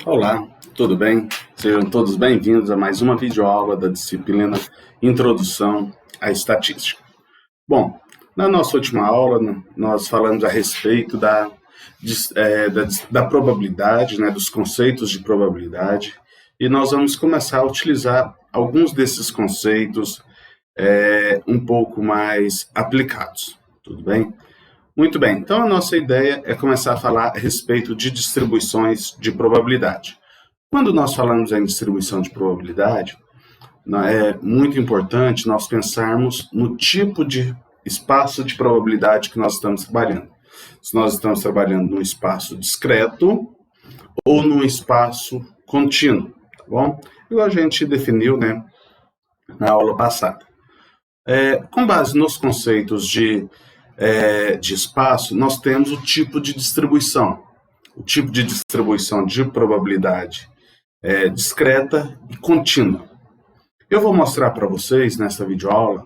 Olá, tudo bem? Sejam todos bem-vindos a mais uma videoaula da disciplina Introdução à Estatística. Bom, na nossa última aula, nós falamos a respeito da probabilidade, dos conceitos de probabilidade, e nós vamos começar a utilizar alguns desses conceitos um pouco mais aplicados, tudo bem? Muito bem, então a nossa ideia é começar a falar a respeito de distribuições de probabilidade. Quando nós falamos em distribuição de probabilidade, é muito importante nós pensarmos no tipo de espaço de probabilidade que nós estamos trabalhando. Se nós estamos trabalhando num espaço discreto ou num espaço contínuo, tá bom? Igual a gente definiu, na aula passada. Com base nos conceitos de espaço, nós temos o tipo de distribuição. O tipo de distribuição de probabilidade discreta e contínua. Eu vou mostrar para vocês, nessa videoaula,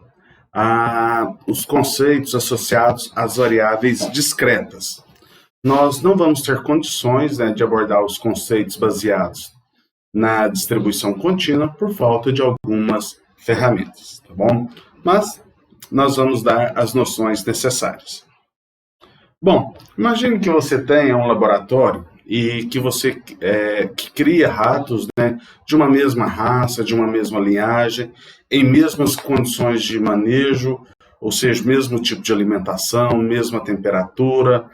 os conceitos associados às variáveis discretas. Nós não vamos ter condições de abordar os conceitos baseados na distribuição contínua por falta de algumas ferramentas, tá bom? Mas nós vamos dar as noções necessárias. Bom, imagine que você tenha um laboratório e que você que cria ratos de uma mesma raça, de uma mesma linhagem, em mesmas condições de manejo, ou seja, mesmo tipo de alimentação, mesma temperatura,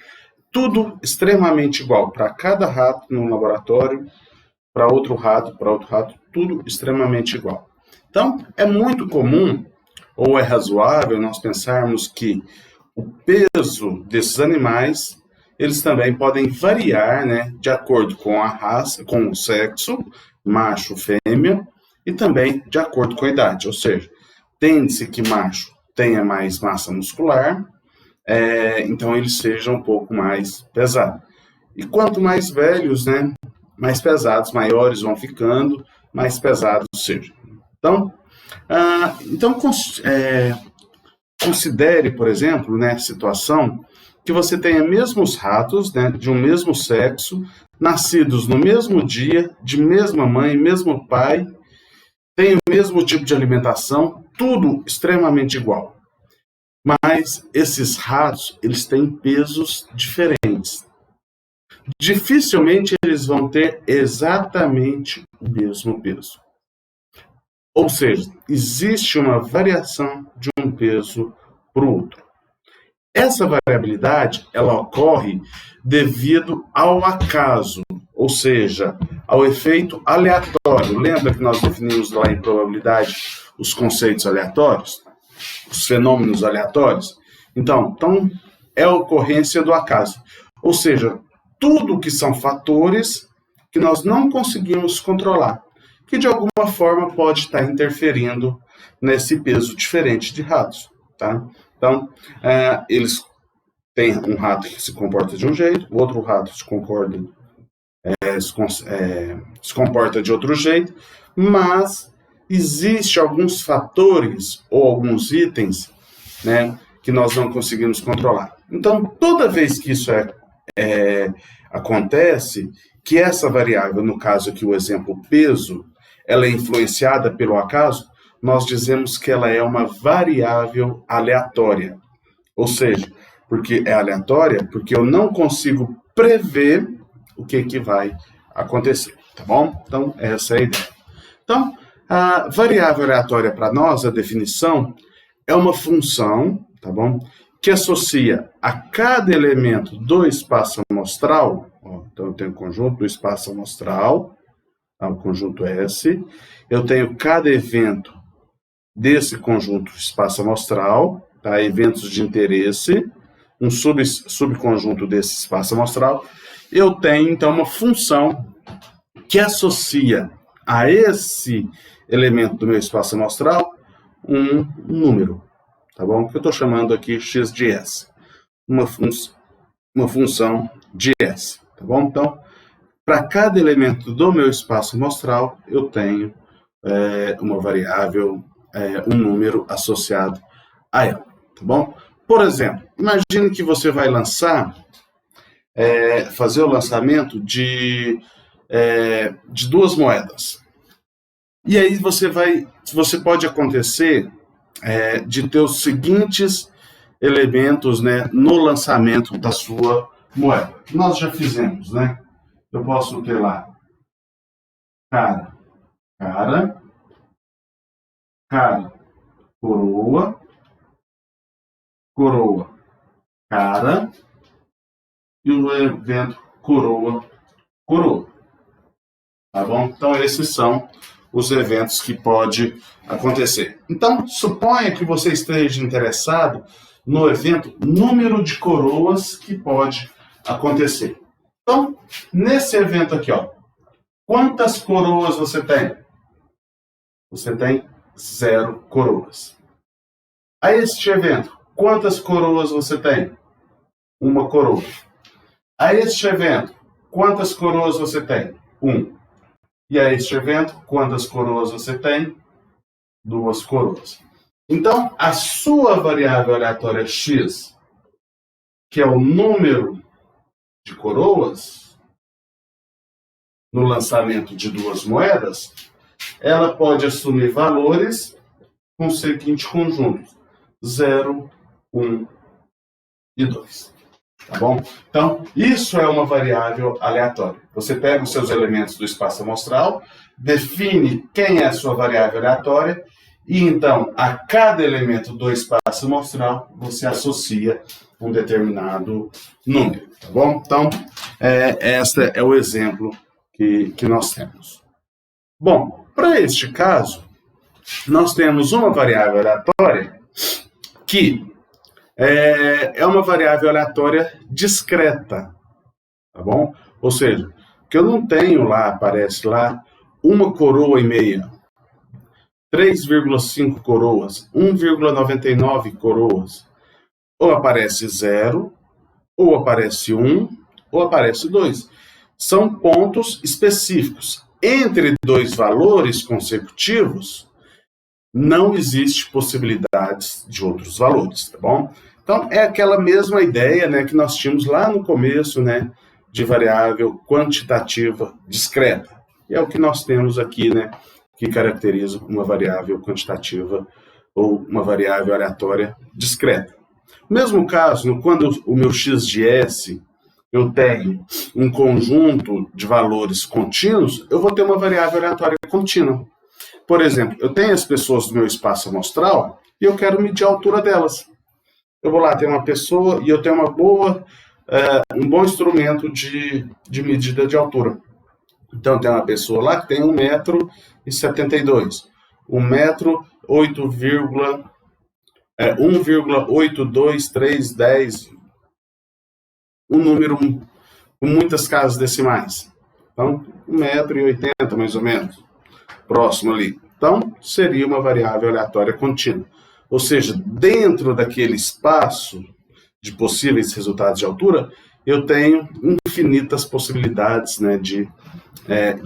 tudo extremamente igual para cada rato no laboratório, para outro rato, tudo extremamente igual. Então, é muito comum ou é razoável nós pensarmos que o peso desses animais, eles também podem variar, de acordo com a raça, com o sexo, macho, fêmea, e também de acordo com a idade. Ou seja, tende-se que macho tenha mais massa muscular, então eles sejam um pouco mais pesados. E quanto mais velhos, mais pesados, maiores vão ficando, mais pesados sejam. Então, considere, por exemplo, situação que você tenha mesmos ratos de um mesmo sexo, nascidos no mesmo dia, de mesma mãe, mesmo pai, tem o mesmo tipo de alimentação, tudo extremamente igual. Mas esses ratos, eles têm pesos diferentes. Dificilmente eles vão ter exatamente o mesmo peso. Ou seja, existe uma variação de um peso para o outro. Essa variabilidade, ela ocorre devido ao acaso, ou seja, ao efeito aleatório. Lembra que nós definimos lá em probabilidade os conceitos aleatórios? Os fenômenos aleatórios? Então é a ocorrência do acaso. Ou seja, tudo que são fatores que nós não conseguimos controlar, que de alguma forma pode estar interferindo nesse peso diferente de ratos, tá? Então, eles têm um rato que se comporta de um jeito, o outro rato se comporta de outro jeito, mas existem alguns fatores ou alguns itens, que nós não conseguimos controlar. Então, toda vez que isso acontece, que essa variável, no caso aqui o exemplo peso, ela é influenciada pelo acaso, nós dizemos que ela é uma variável aleatória. Ou seja, porque é aleatória, porque eu não consigo prever o que vai acontecer, tá bom? Então, essa é a ideia. Então, a variável aleatória para nós, a definição, é uma função, tá bom? Que associa a cada elemento do espaço amostral, então eu tenho o conjunto do espaço amostral, o conjunto S, eu tenho cada evento desse conjunto espaço amostral, eventos de interesse, um subconjunto desse espaço amostral, eu tenho então uma função que associa a esse elemento do meu espaço amostral um número, tá bom? Que eu estou chamando aqui x de S, uma função de S, tá bom? Então, para cada elemento do meu espaço amostral, eu tenho uma variável, um número associado a ela, tá bom? Por exemplo, imagine que você vai fazer o lançamento de de duas moedas. E aí você pode acontecer de ter os seguintes elementos, né, no lançamento da sua moeda. Nós já fizemos, né? Eu posso ter lá cara, coroa, cara, e o evento coroa. Tá bom? Então, esses são os eventos que pode acontecer. Então, suponha que você esteja interessado no evento número de coroas que pode acontecer. Então, nesse evento aqui, ó, quantas coroas você tem? Você tem 0 coroas. A este evento, quantas coroas você tem? 1 coroa. A este evento, quantas coroas você tem? 1. E a este evento, quantas coroas você tem? 2 coroas. Então, a sua variável aleatória x, que é o número de coroas no lançamento de 2 moedas, ela pode assumir valores com o seguinte conjunto: 0, 1 e 2. Tá bom? Então, isso é uma variável aleatória. Você pega os seus elementos do espaço amostral, define quem é a sua variável aleatória, e então, a cada elemento do espaço amostral, você associa um determinado número. Tá bom? Então, este é o exemplo que nós temos. Bom, para este caso, nós temos uma variável aleatória que é uma variável aleatória discreta, tá bom? Ou seja, que eu não tenho lá, aparece lá, 1 coroa e meia, 3,5 coroas, 1,99 coroas. Ou aparece 0, ou aparece 1, ou aparece 2. São pontos específicos. Entre 2 valores consecutivos, não existe possibilidades de outros valores, tá bom? Então, é aquela mesma ideia, né, que nós tínhamos lá no começo, né, de variável quantitativa discreta. E é o que nós temos aqui, né, que caracteriza uma variável quantitativa ou uma variável aleatória discreta. No mesmo caso, quando o meu x de S, eu tenho um conjunto de valores contínuos, eu vou ter uma variável aleatória contínua. Por exemplo, eu tenho as pessoas do meu espaço amostral e eu quero medir a altura delas. Eu vou lá, ter uma pessoa e eu tenho um bom instrumento de medida de altura. Então, tem uma pessoa lá que tem 1,72 m. 1,82310, um número com muitas casas decimais. Então, 1,80 m mais ou menos, próximo ali. Então, seria uma variável aleatória contínua. Ou seja, dentro daquele espaço de possíveis resultados de altura, eu tenho infinitas possibilidades, né, de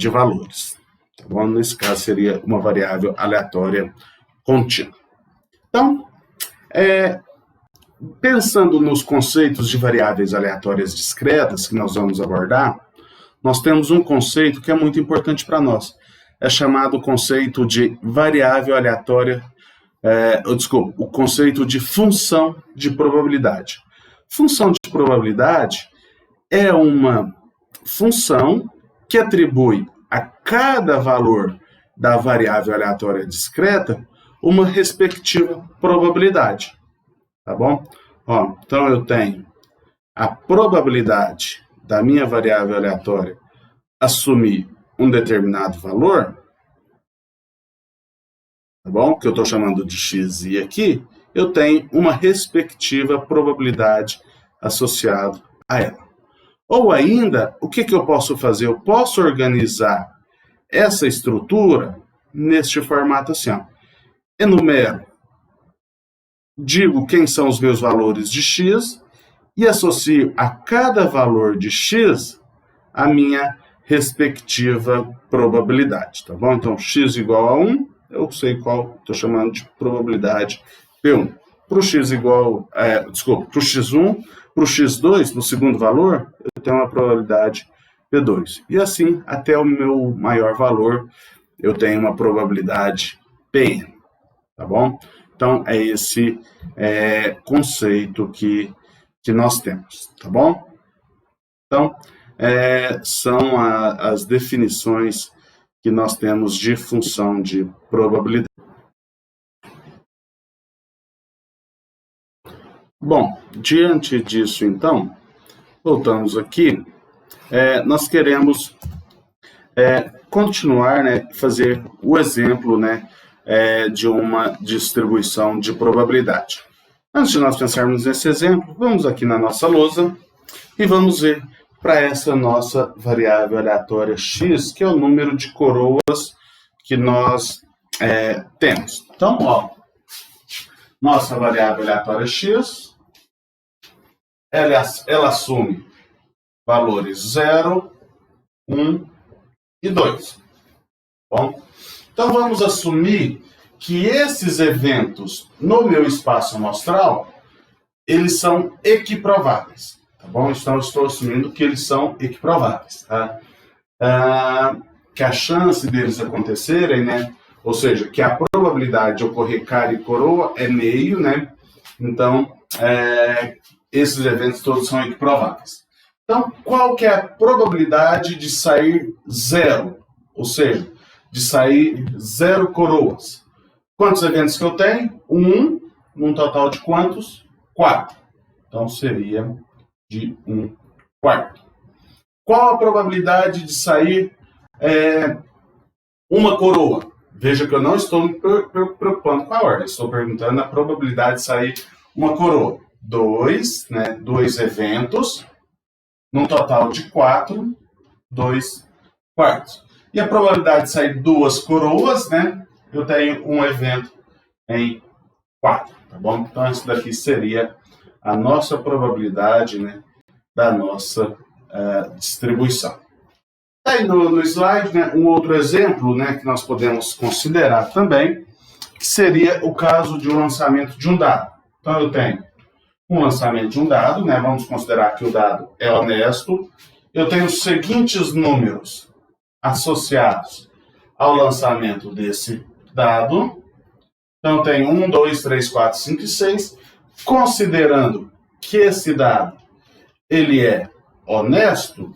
valores. Tá bom? Nesse caso, seria uma variável aleatória contínua. Então, pensando nos conceitos de variáveis aleatórias discretas que nós vamos abordar, nós temos um conceito que é muito importante para nós. É chamado o conceito de variável aleatória, o conceito de função de probabilidade. Função de probabilidade é uma função que atribui a cada valor da variável aleatória discreta uma respectiva probabilidade. Tá bom? Ó, então eu tenho a probabilidade da minha variável aleatória assumir um determinado valor, tá bom? Que eu estou chamando de xi aqui, eu tenho uma respectiva probabilidade associada a ela. Ou ainda, o que eu posso fazer? Eu posso organizar essa estrutura neste formato assim, ó. Enumero, digo quem são os meus valores de x e associo a cada valor de x a minha respectiva probabilidade, tá bom? Então, x igual a 1, eu sei qual estou chamando de probabilidade P1. Para o x igual, para o x1, para o x2, para o segundo valor, eu tenho uma probabilidade P2. E assim, até o meu maior valor, eu tenho uma probabilidade Pn, tá bom? Então, é esse conceito que nós temos, tá bom? Então, são as definições que nós temos de função de probabilidade. Bom, diante disso, então, voltamos aqui. Nós queremos continuar, né, fazer o exemplo, né, de uma distribuição de probabilidade. Antes de nós pensarmos nesse exemplo, vamos aqui na nossa lousa e vamos ver para essa nossa variável aleatória x, que é o número de coroas que nós temos. Então, ó, nossa variável aleatória x, ela assume valores 0, 1 e 2. Bom, então vamos assumir que esses eventos no meu espaço amostral, eles são equiprováveis, tá bom? Então eu estou assumindo que eles são equiprováveis, tá? Que a chance deles acontecerem, né? Ou seja, que a probabilidade de ocorrer cara e coroa é meio, né? Então, esses eventos todos são equiprováveis. Então, qual que é a probabilidade de sair 0? Ou seja, de sair 0 coroas. Quantos eventos que eu tenho? 1, num total de quantos? 4. Então, seria de 1 quarto. Qual a probabilidade de sair uma coroa? Veja que eu não estou me preocupando com a ordem. Estou perguntando a probabilidade de sair uma coroa. 2, né? 2 eventos, num total de 4, 2 quartos. E a probabilidade de sair 2 coroas, né? Eu tenho um evento em 4, tá bom? Então, isso daqui seria a nossa probabilidade, né, da nossa distribuição. Aí no slide, né, um outro exemplo, né, que nós podemos considerar também, que seria o caso de um lançamento de um dado. Então, eu tenho um lançamento de um dado, né, vamos considerar que o dado é honesto. Eu tenho os seguintes números associados ao lançamento desse dado. Então, eu tenho 1, 2, 3, 4, 5 e 6. Considerando que esse dado ele é honesto,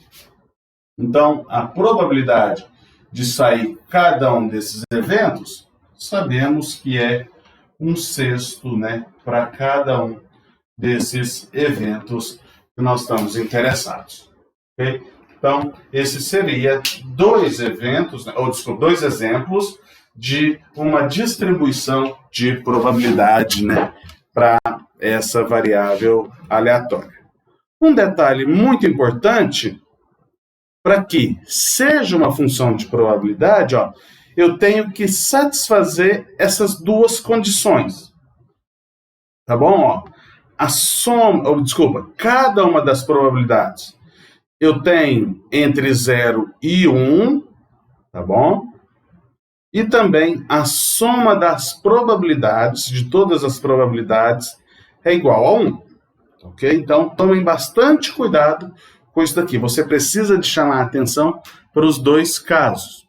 então a probabilidade de sair cada um desses eventos, sabemos que é 1/6, né, para cada um desses eventos que nós estamos interessados. Okay? Então, esse seria dois exemplos de uma distribuição de probabilidade, né, para essa variável aleatória. Um detalhe muito importante, para que seja uma função de probabilidade, ó, eu tenho que satisfazer essas duas condições. Tá bom? Ó, cada uma das probabilidades eu tenho entre 0 e 1, tá bom? E também a soma das probabilidades, de todas as probabilidades, é igual a 1. Ok? Então, tomem bastante cuidado com isso daqui. Você precisa de chamar a atenção para os dois casos.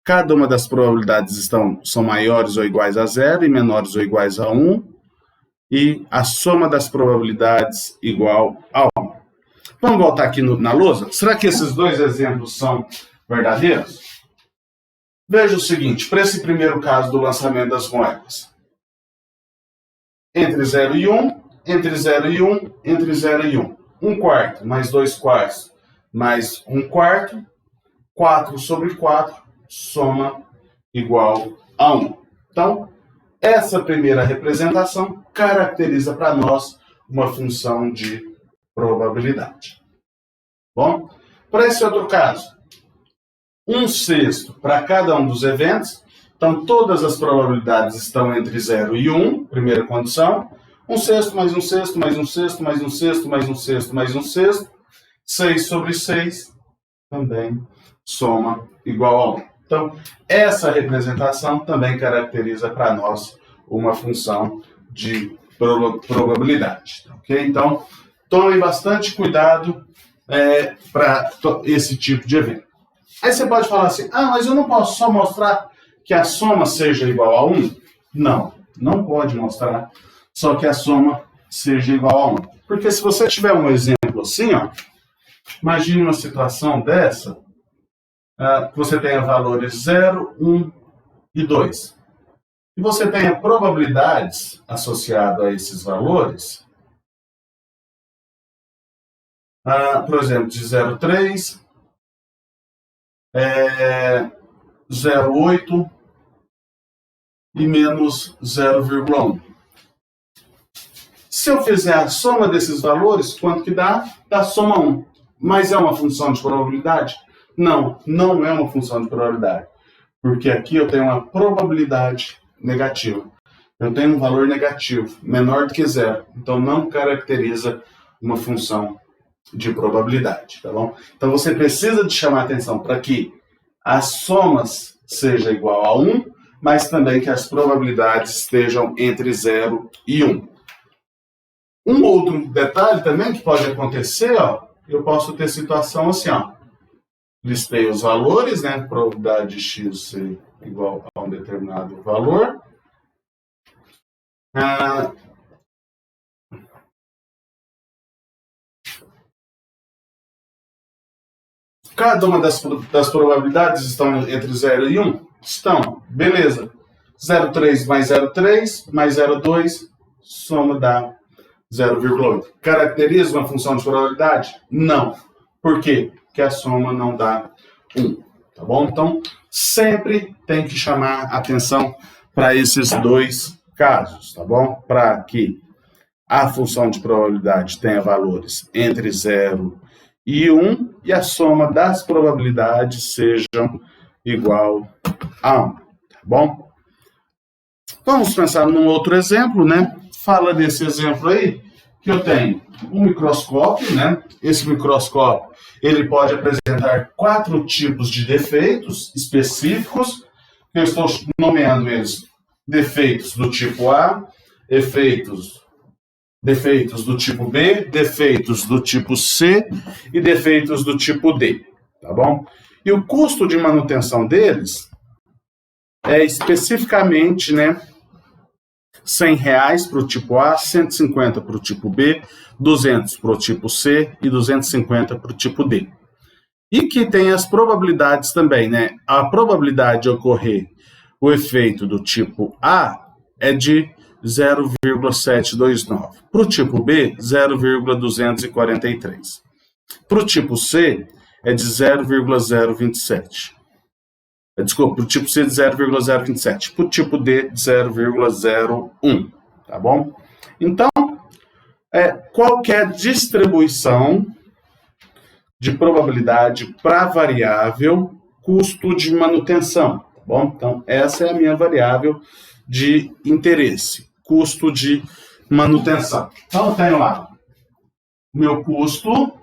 Cada uma das probabilidades são maiores ou iguais a 0 e menores ou iguais a 1. E a soma das probabilidades igual a 1. Vamos voltar aqui na lousa? Será que esses dois exemplos são verdadeiros? Veja o seguinte, para esse primeiro caso do lançamento das moedas. Entre 0 e 1, entre 0 e 1, entre 0 e 1. 1 quarto mais 2 quartos mais 1 quarto. 4 sobre 4, soma igual a 1. Então, essa primeira representação caracteriza para nós uma função de probabilidade. Bom, para esse outro caso, 1/6 para cada um dos eventos. Então, todas as probabilidades estão entre 0 e 1, primeira condição. 1/6 mais 1/6 mais 1/6 mais 1/6 mais 1/6 mais 1/6. 6 sobre 6 também soma igual a 1. Então, essa representação também caracteriza para nós uma função de probabilidade. Ok? Então, tomem bastante cuidado para esse tipo de evento. Aí você pode falar assim, mas eu não posso só mostrar que a soma seja igual a 1? Não, não pode mostrar só que a soma seja igual a 1. Porque se você tiver um exemplo assim, imagine uma situação dessa, que você tenha valores 0, 1 e 2. E você tenha probabilidades associadas a esses valores, por exemplo, de 0,3, 0,8 e menos 0,1. Se eu fizer a soma desses valores, quanto que dá? Dá soma 1. Mas é uma função de probabilidade? Não, não é uma função de probabilidade. Porque aqui eu tenho uma probabilidade negativa. Eu tenho um valor negativo, menor do que 0. Então não caracteriza uma função de probabilidade, tá bom? Então você precisa de chamar atenção para que as somas sejam igual a 1, mas também que as probabilidades estejam entre 0 e 1. Um outro detalhe também que pode acontecer, eu posso ter situação assim, listei os valores, né? Probabilidade de x ser igual a um determinado valor. Cada uma das probabilidades estão entre 0 e 1? Estão. Beleza. 0,3 mais 0,3 mais 0,2, soma dá 0,8. Caracteriza uma função de probabilidade? Não. Por quê? Porque a soma não dá 1. Tá bom? Então, sempre tem que chamar atenção para esses dois casos, tá bom? Para que a função de probabilidade tenha valores entre 0 e 1 e a soma das probabilidades sejam igual a 1, tá bom? Vamos pensar num outro exemplo, né? Fala desse exemplo aí, que eu tenho um microscópio, né? Esse microscópio, ele pode apresentar 4 tipos de defeitos específicos, eu estou nomeando eles defeitos do tipo A, defeitos do tipo B, defeitos do tipo C e defeitos do tipo D, tá bom? E o custo de manutenção deles é especificamente, né, R$100 para o tipo A, 150 para o tipo B, 200 para o tipo C e 250 para o tipo D. E que tem as probabilidades também, né? A probabilidade de ocorrer o efeito do tipo A é de 0,729. Para o tipo B, 0,243. Para o tipo C, é de 0,027. Desculpa, para o tipo C de 0,027. Para o tipo D, de 0,01. Tá bom? Então, qualquer distribuição de probabilidade para variável custo de manutenção. Tá bom? Então, essa é a minha variável de interesse, custo de manutenção. Então, eu tenho lá o meu custo.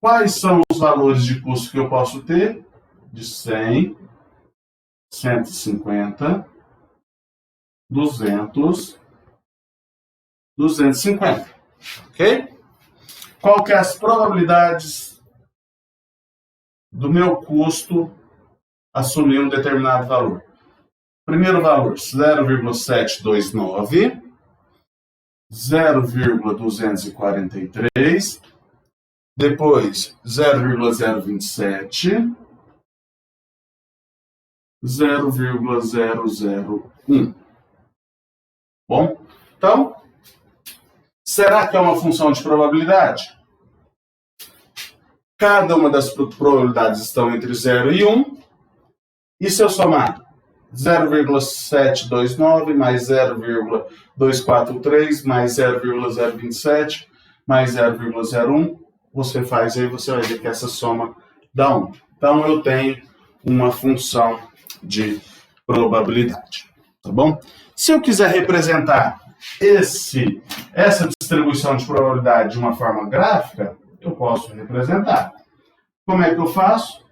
Quais são os valores de custo que eu posso ter? De 100, 150, 200, 250. Ok? Qual que é as probabilidades do meu custo assumir um determinado valor? Primeiro valor, 0,729, 0,243, depois 0,027, 0,001. Bom, então, será que é uma função de probabilidade? Cada uma das probabilidades estão entre 0 e 1. E se eu somar 0,729 mais 0,243 mais 0,027 mais 0,01, você faz aí, você vai ver que essa soma dá 1. Então, eu tenho uma função de probabilidade, tá bom? Se eu quiser representar essa distribuição de probabilidade de uma forma gráfica, eu posso representar. Como é que eu faço?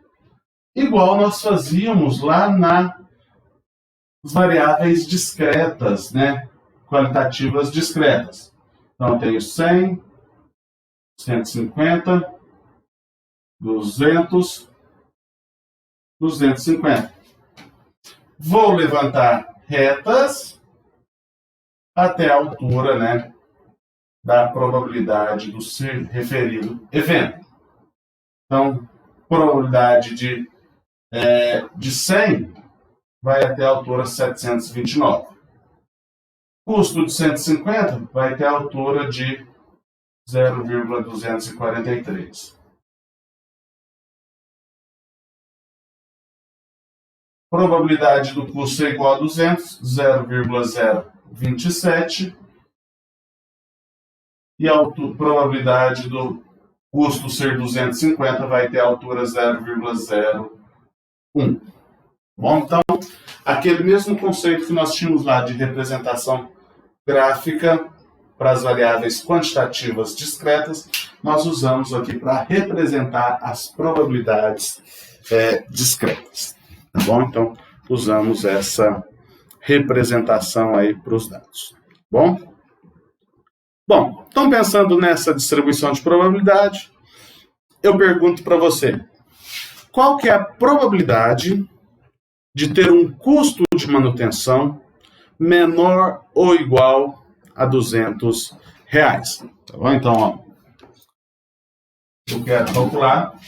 Igual nós fazíamos lá nas variáveis discretas, né? Qualitativas discretas. Então, eu tenho 100, 150, 200, 250. Vou levantar retas até a altura, né, da probabilidade do ser referido evento. Então, probabilidade de 100 vai até a altura 729. Custo de 150 vai até a altura de 0,243. Probabilidade do custo ser igual a 200, 0,027. E a probabilidade do custo ser 250 vai ter a altura 0,01. Bom, então, aquele mesmo conceito que nós tínhamos lá de representação gráfica para as variáveis quantitativas discretas, nós usamos aqui para representar as probabilidades discretas. Tá bom? Então, usamos essa representação aí para os dados. Bom, então pensando nessa distribuição de probabilidade, eu pergunto para você, qual que é a probabilidade de ter um custo de manutenção menor ou igual a R$200? Tá bom? Então, ó, eu quero calcular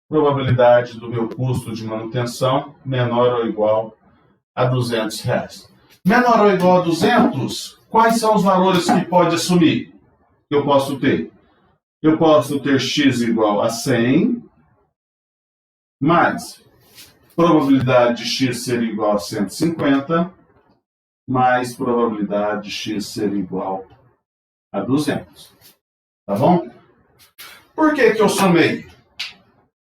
probabilidade do meu custo de manutenção menor ou igual a R$200. Menor ou igual a 200, quais são os valores que pode assumir? Que eu posso ter? Eu posso ter x igual a 100, mais probabilidade de x ser igual a 150, mais probabilidade de x ser igual a 200. Tá bom? Por que eu somei?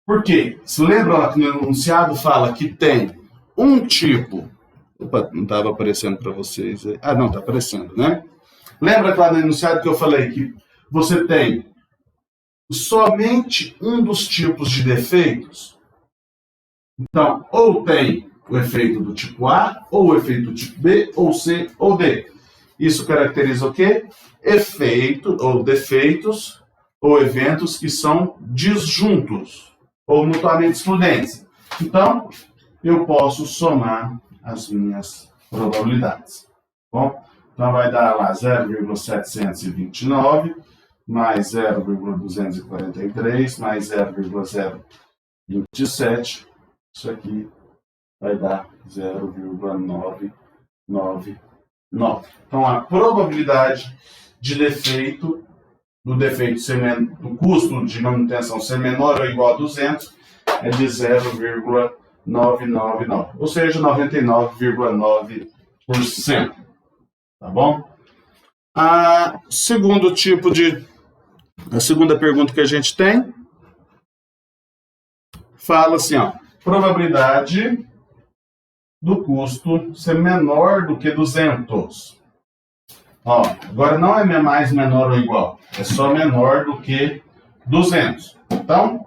Porque, se lembra lá que no enunciado fala que tem um tipo... Opa, não estava aparecendo para vocês. Ah, não, está aparecendo, né? Lembra que lá no enunciado que eu falei que você tem somente um dos tipos de defeitos? Então, ou tem o efeito do tipo A, ou o efeito do tipo B, ou C, ou D. Isso caracteriza o quê? Efeito, ou defeitos, ou eventos que são disjuntos, ou mutuamente excludentes. Então, eu posso somar as minhas probabilidades. Bom, então vai dar lá 0,729 mais 0,243 mais 0,027. Isso aqui vai dar 0,999. Então, a probabilidade de defeito, do custo de manutenção ser menor ou igual a 200 é de 0,999, ou seja, 99,9%. Tá bom? A segunda pergunta que a gente tem fala assim, ó, probabilidade do custo ser menor do que 200. Ó, agora não é mais menor ou igual, é só menor do que 200. Então,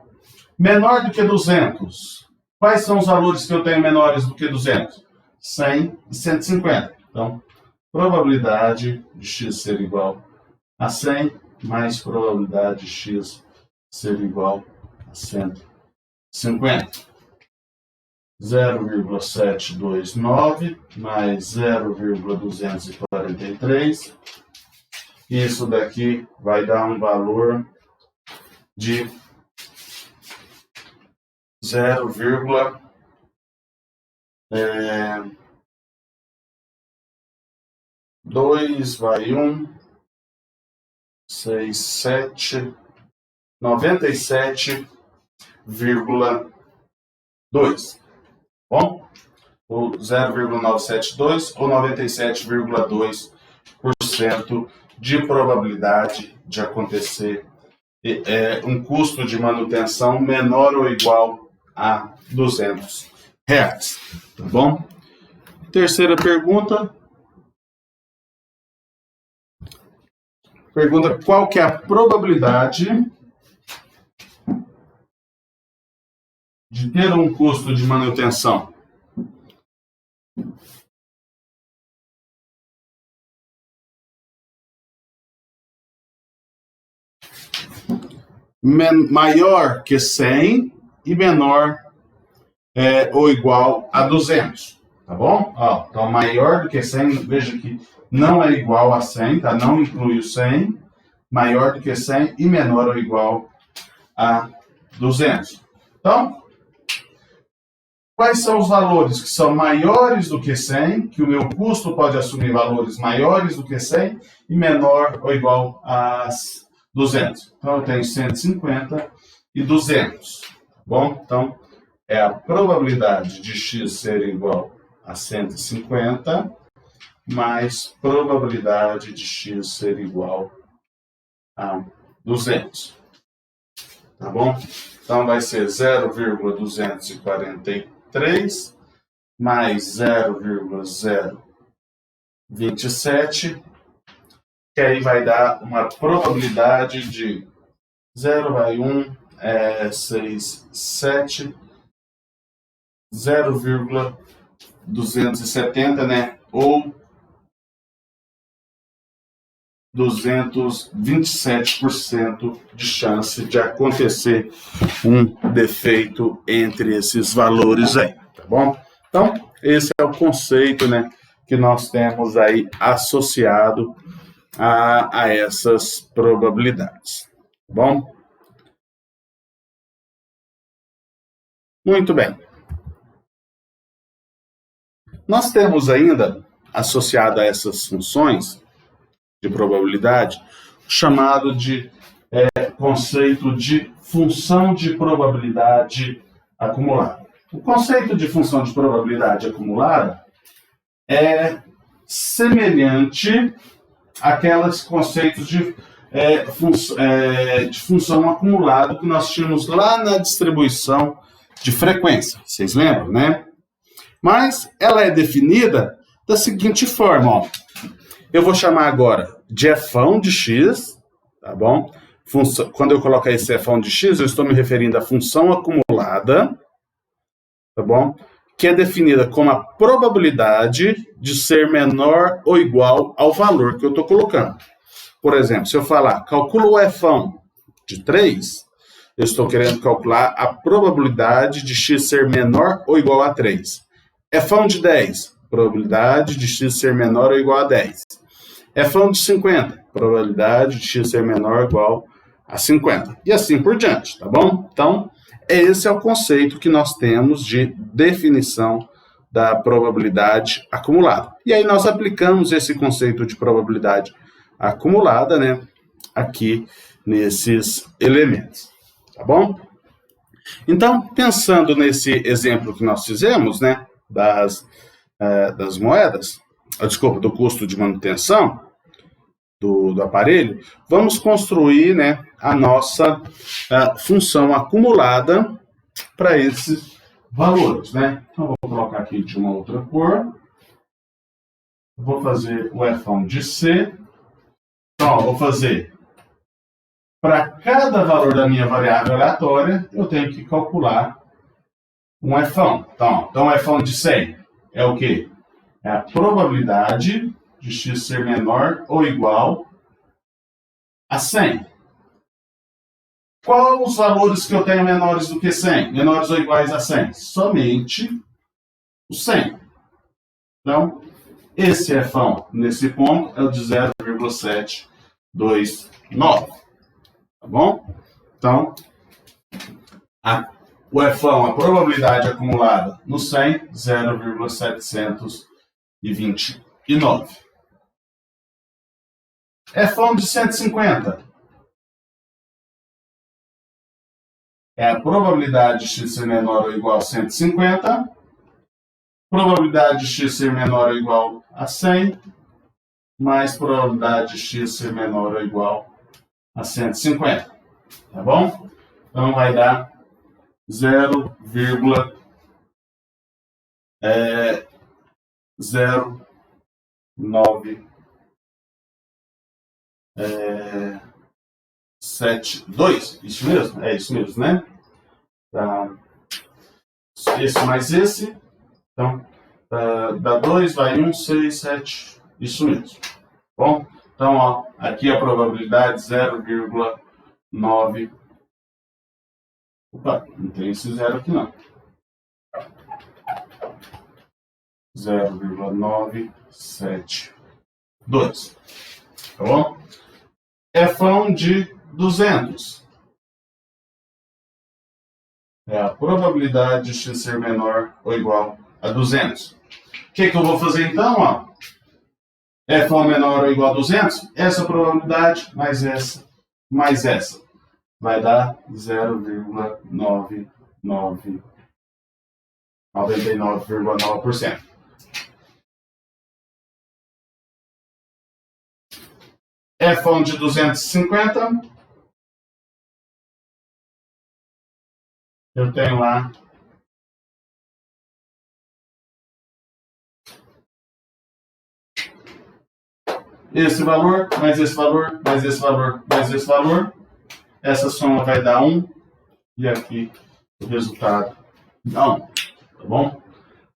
menor do que 200. Quais são os valores que eu tenho menores do que 200? 100 e 150. Então, probabilidade de x ser igual a 100 mais probabilidade de x ser igual a 150. 0,729 mais 0,243. Isso daqui vai dar um valor de 97,2. Bom, ou 0,972 ou 97,2% de probabilidade de acontecer um custo de manutenção menor ou igual a R$200. Tá bom? Terceira pergunta. Pergunta qual que é a probabilidade de ter um custo de manutenção maior que 100 e menor ou igual a 200, tá bom? Ó, então, maior do que 100, veja que não é igual a 100, tá? Não inclui o 100, maior do que 100 e menor ou igual a 200. Então, quais são os valores que são maiores do que 100, que o meu custo pode assumir valores maiores do que 100 e menor ou igual a 200? Então, eu tenho 150 e 200, tá bom? Então, é a probabilidade de x ser igual a 150 mais probabilidade de x ser igual a 200. Tá bom? Então, vai ser 0,243 mais 0,027, que aí vai dar uma probabilidade de 0,167, 0,270, né? Ou 227% de chance de acontecer um defeito entre esses valores aí, tá bom? Então, esse é o conceito, né, que nós temos aí associado a essas probabilidades, tá bom? Muito bem. Nós temos ainda, associado a essas funções de probabilidade, chamado de conceito de função de probabilidade acumulada. O conceito de função de probabilidade acumulada é semelhante àqueles conceitos de função acumulada que nós tínhamos lá na distribuição de frequência. Vocês lembram, né? Mas ela é definida da seguinte forma, ó. Eu vou chamar agora de f de x, tá bom? Quando eu colocar esse f de x, eu estou me referindo à função acumulada, tá bom? Que é definida como a probabilidade de ser menor ou igual ao valor que eu estou colocando. Por exemplo, se eu falar, calcula o f de 3, eu estou querendo calcular a probabilidade de x ser menor ou igual a 3. f de 10, probabilidade de x ser menor ou igual a 10. f de 50, probabilidade de x ser menor ou igual a 50. E assim por diante, tá bom? Então, esse é o conceito que nós temos de definição da probabilidade acumulada. E aí nós aplicamos esse conceito de probabilidade acumulada, né, aqui nesses elementos, tá bom? Então, pensando nesse exemplo que nós fizemos, né, das moedas, do custo de manutenção do aparelho, vamos construir, né, a nossa função acumulada para esses valores, né? Então, vou colocar aqui de uma outra cor. Vou fazer o f de c. Então, vou fazer para cada valor da minha variável aleatória, eu tenho que calcular um f. Então o f de 100 é o quê? É a probabilidade de x ser menor ou igual a 100. Qual os valores que eu tenho menores do que 100? Menores ou iguais a 100? Somente o 100. Então, esse f nesse ponto é o de 0,729. Tá bom? Então, o f, a probabilidade acumulada no 100, 0,729. f de 150 é a probabilidade de x ser menor ou igual a 150, probabilidade de x ser menor ou igual a 100, mais probabilidade de x ser menor ou igual a 150. Tá bom? Então, vai dar 0,0972. Isso mesmo? É isso mesmo, né? Tá. Esse mais esse. Então, dá 2, vai 1, 6, 7. Isso mesmo. Bom? Então, ó, aqui a probabilidade 0,972. Opa, não tem esse zero aqui não. 0,972. Tá bom? Fão de 200. É a probabilidade de x ser menor ou igual a 200. O que eu vou fazer então? Ó? Fão menor ou igual a 200? Essa probabilidade mais essa vai dar 0,99%. Fão de 250, eu tenho lá esse valor, mais esse valor, mais esse valor, mais esse valor. Essa soma vai dar 1, e aqui o resultado dá 1, tá bom?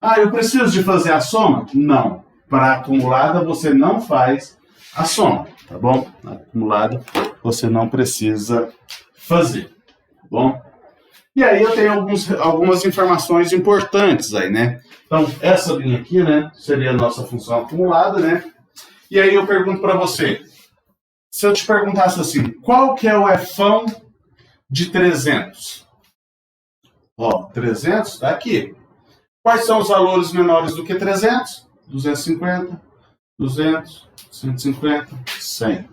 Ah, eu preciso de fazer a soma? Não. Para a acumulada você não faz a soma, tá bom? Na acumulada você não precisa fazer, tá bom? E aí eu tenho algumas informações importantes aí, né? Então, essa linha aqui, né, seria a nossa função acumulada, né? E aí eu pergunto para você, se eu te perguntasse assim, qual que é o fão de 300? Ó, 300 está aqui. Quais são os valores menores do que 300? 250, 200, 150, 100.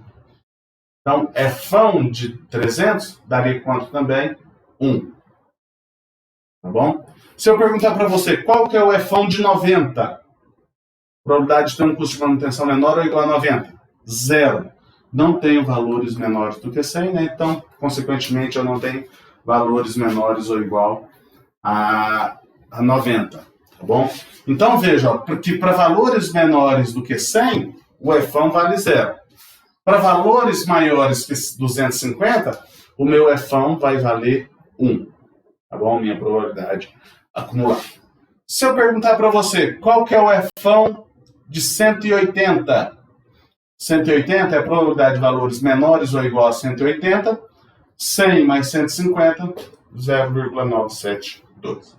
Então, fão de 300 daria quanto também? 1. Tá bom? Se eu perguntar para você, qual que é o fão de 90? Probabilidade de ter um custo de manutenção menor ou igual a 90? 0. Não tenho valores menores do que 100, né? Então, consequentemente, eu não tenho valores menores ou igual a 90, tá bom? Então, veja, porque para valores menores do que 100, o fão vale 0. Para valores maiores que 250, o meu fão vai valer 1, tá bom? Minha probabilidade acumulada. Se eu perguntar para você, qual que é o fão de 180? 180 é a probabilidade de valores menores ou igual a 180. 100 mais 150, 0,972.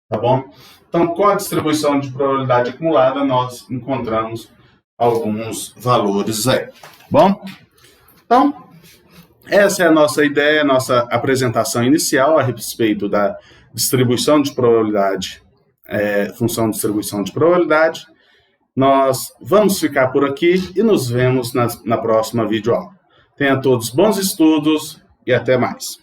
Tá bom? Então, com a distribuição de probabilidade acumulada, nós encontramos alguns valores aí. Bom? Então, essa é a nossa ideia, a nossa apresentação inicial a respeito da distribuição de probabilidade, função de distribuição de probabilidade. Nós vamos ficar por aqui e nos vemos na próxima videoaula. Tenha todos bons estudos e até mais.